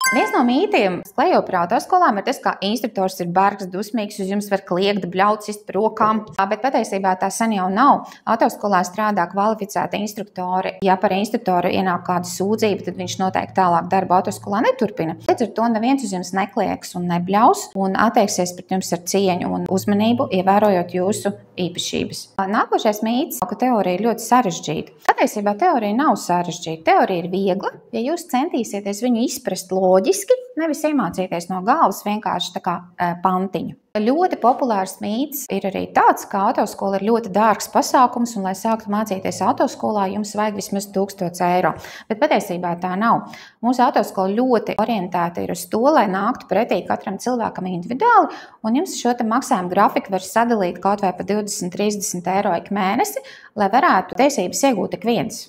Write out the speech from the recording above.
Viens no mītiem, kas klejo par autoskolām, ir tas, ka instruktors ir bargs, dusmīgs, uz jums var kliegt, bļaucist par rokām. Bet patiesībā tā sen jau nav. Autoskolā strādā kvalificēti instruktori. Ja par instruktoru ienāk kāda sūdzība, tad viņš noteikti tālāk darbu autoskolā neturpina. Līdz ar to neviens uz jums neklieks un nebļaus un attieksies pret jums ar cieņu un uzmanību, ievērojot jūsu īpašības. Nākošais mīts, ka teorija ir ļoti sarežģīta. Patiesībā teorija nav sarežģīta. Teorija ir viegla, ja jūs centīsieties viņu izprast loģiski, nevis iemācīties no galvas vienkārši tā kā pantiņu. Ļoti populārs mīts ir arī tāds, ka autoskola ir ļoti dārgs pasākums, un, lai sāktu mācīties autoskolā, jums vajag vismaz 1000 eiro. Bet patiesībā tā nav. Mūsu autoskola ļoti orientēta ir uz to, lai nāktu pretī katram cilvēkam individuāli, un jums šo maksājumu grafiku var sadalīt kaut vai pa 20–30 eiro ik mēnesi, lai varētu tiesības iegūt ik viens.